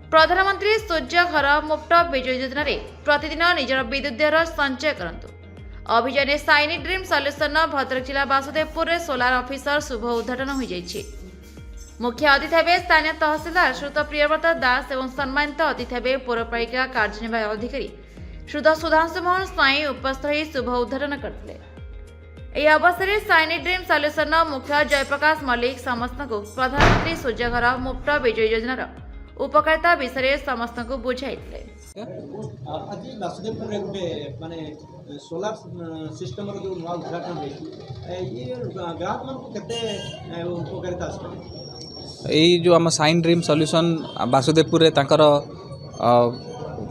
प्रधानमंत्री सूर्य घर मुफ्त बिजुली योजना रे प्रतिदिन निजर विद्युत देहर संचय करंतु। अभियान साइनी ड्रीम सल्यूशन भद्रक जिला वासुदेवपुर रे सोलार ऑफिसर शुभ उद्घाटन हो जाइछि। मुख्य अतिथि हेबे स्थानीय तहसीलदार श्रुत प्रियव्रत दास एवं सम्मानित अतिथि हेबे पौरपालिका कार्यनिर्वाही अधिकारी श्रुत सुधांशु मोहन स्वाई उपस्थित रही शुभ उद्घाटन करथिले। ଏହି ଅବସରରେ ସାଇନି ଡ୍ରିମ୍ ସଲ୍ୟୁସନର ମୁଖ୍ୟ ଜୟପ୍ରକାଶ ମଲ୍ଲିକ ସମସ୍ତଙ୍କୁ ପ୍ରଧାନମନ୍ତ୍ରୀ ସୂର୍ଯ୍ୟଘର ମୁଫ୍ତ ବିଜୁଳି ଯୋଜନାର ଉପକାରିତା ବିଷୟରେ ସମସ୍ତଙ୍କୁ ବୁଝାଇଥିଲେ। ଆଜି ବାସୁଦେବପୁରରେ ଗୋଟେ ମାନେ ସୋଲାର ସିଷ୍ଟମର ଯେଉଁ ନୂଆ ଉଦ୍ଘାଟନ ହେଇଛି ଇଏ ଗ୍ରାହକମାନଙ୍କୁ କେତେ ଉପକାରିତା ଆସିବ? ଏଇ ଯେଉଁ ଆମ ସାଇନ୍ ଡ୍ରିମ୍ ସଲ୍ୟୁସନ୍ ବାସୁଦେବପୁରରେ ତାଙ୍କର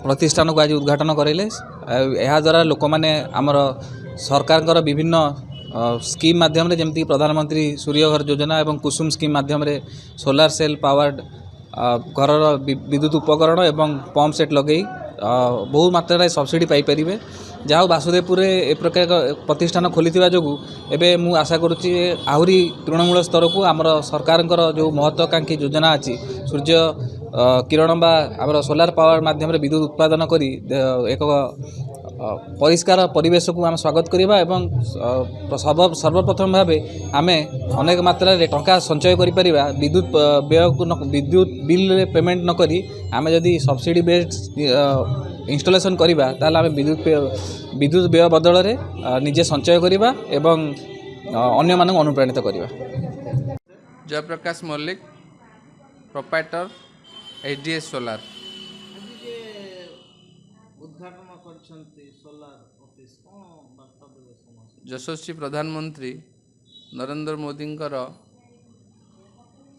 ପ୍ରତିଷ୍ଠାନକୁ ଆଜି ଉଦ୍ଘାଟନ କରାଇଲେ। ଏହାଦ୍ୱାରା ଲୋକମାନେ ଆମର ସରକାରଙ୍କର ବିଭିନ୍ନ स्कीम माध्यम जमती प्रधानमंत्री सूर्यघर योजना और कुसुम स्कीम माध्यम सोलार सेल पावर्ड घर विद्युत उपकरण एवं पंप सेट लगे बहु मात्रा सब्सिडी पाइपर। जहाँ वासुदेवपुर ए प्रकार प्रतिष्ठान खोली जो एवं मु आशा करुच्ची आहरी तृणमूल स्तर को आमर सरकार जो महत्वाकांक्षी योजना अच्छी सूर्य किरण बा आमर सोलार पावर माध्यम विद्युत उत्पादन करी एक परिष्कार परिवेश को आम स्वागत करवा एवं सर्वप्रथम भाव आम अनेक मात्रा टंका संचय कर विद्युत व्यय को विद्युत बिल पेमेंट न करी आम जदि सब्सिडी बेस्ड इंस्टॉलेशन करवा ताल आम विद्युत व्यय बदल निजे संचय करवा एवं अन्य मानक अनुप्राणित करवा। Jayaprakash Mallik proprietor HDS solar यशस्वी प्रधानमंत्री नरेंद्र मोदी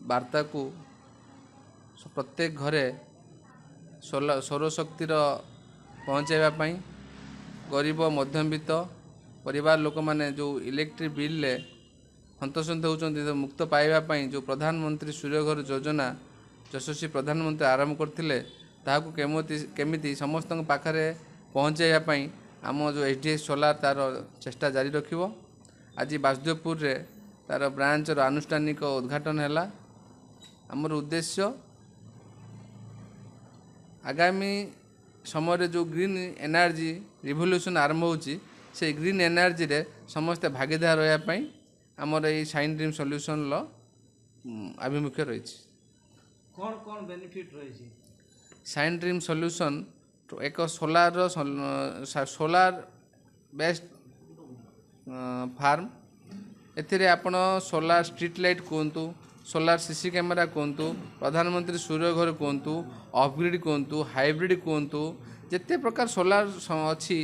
वार्ता को प्रत्येक घरे सौरशक्तिर पहुँचाइवाई गरीब मध्यवित्त परिवार लोक मैंने जो इलेक्ट्रिक बिल हंतसंत होती मुक्त पाइबापी जो प्रधानमंत्री सूर्यघर योजना यशस्वी प्रधानमंत्री आरंभ करते ताकू केमिति समस्त पाखरे पहुँचाइवाई आम जो एचडीएस सोलार तार चेष्टा जारी रखिबो। आज वासुदेवपुर रे तार ब्रांच रो आनुष्ठानिक उद्घाटन है। आमर उद्देश्य आगामी समय जो ग्रीन एनर्जी रिवोल्यूशन आरंभ होची से ग्रीन एनर्जी रे समस्त भागीदार होयापई आमर ये साइन ड्रीम सॉल्यूशन लो आभिमुख्य रही। कौन कौन बेनिफिट रही? साइन ड्रीम सॉल्यूशन तो एक सोलार बेस्ड फार्म एथिरे आपण सोलार स्ट्रीट लाइट कहतु सोलार सीसी कैमेरा कहतु प्रधानमंत्री सूर्यघर कहतु ऑफग्रिड कहतु हाइब्रिड कहतु जिते प्रकार सोलार अच्छी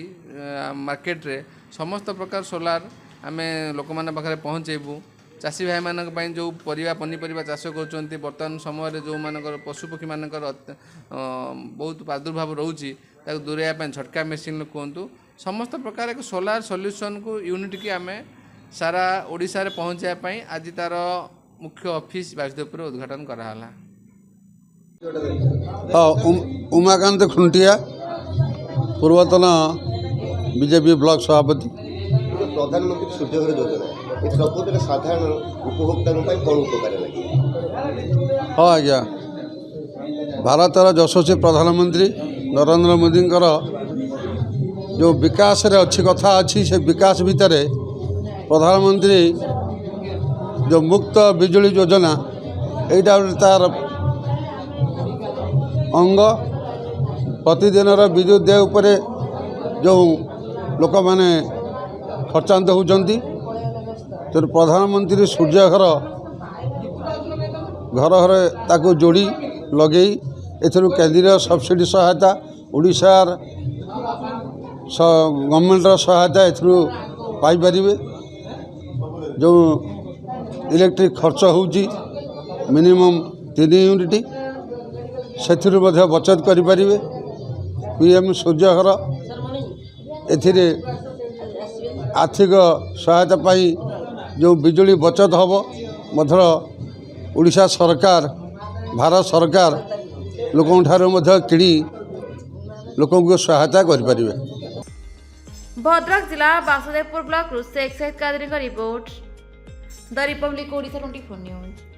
मार्केट रे समस्त प्रकार सोलार आमे लोक माने पाखरे पहुँचेबू। चाषी भाई मान जो परिवा पनीपरिया चाष कर बर्तमान समय जो मानकर पशुपक्षी मानकर बहुत प्रादुर्भाव रोचे दूरेपी झटका मेसीन कहतु समस्त प्रकार एक सोलार सॉल्यूशन को यूनिट की आम सारा ओडिशा रे पहुँचापी आज तार मुख्य ऑफिस वासुदेवपुर उद्घाटन कराला। उमाकांत खुंटिया पूर्वतन बीजेपी ब्लॉक सभापति। प्रधानमंत्री सूर्यघर योजना प्रकृत साधारण उपभोक्ता कौन उपकार लगे? हाँ आज्ञा भारतर यशस्वी प्रधानमंत्री नरेंद्र मोदी जो विकास रे अच्छी कथा अच्छी से विकास भितर प्रधानमंत्री जो मुक्त बिजुली योजना यहीटा तार अंग प्रतिदिन विद्युत देय उपर जो लोक मैंने खर्चांत होती तो प्रधानमंत्री सूर्यघर घर घर ताको जोड़ी लगे केंद्रीय सब्सिडी सहायता ओडिशार गवर्नमेंट सहायता पाइपर जो इलेक्ट्रिक खर्च होची मिनिमम 3 यूनिट से बचत करें। पीएम सूर्यघर एथिरे आर्थिक सहायता पाई जो बिजुली बचत हम मध्य ओडिशा सरकार भारत सरकार लोकों किणी लोकों को सहायता करें। भद्रक जिला वासुदेवपुर ब्लॉक शेख सैयद कादरी का report the Republic Odisha 24 news.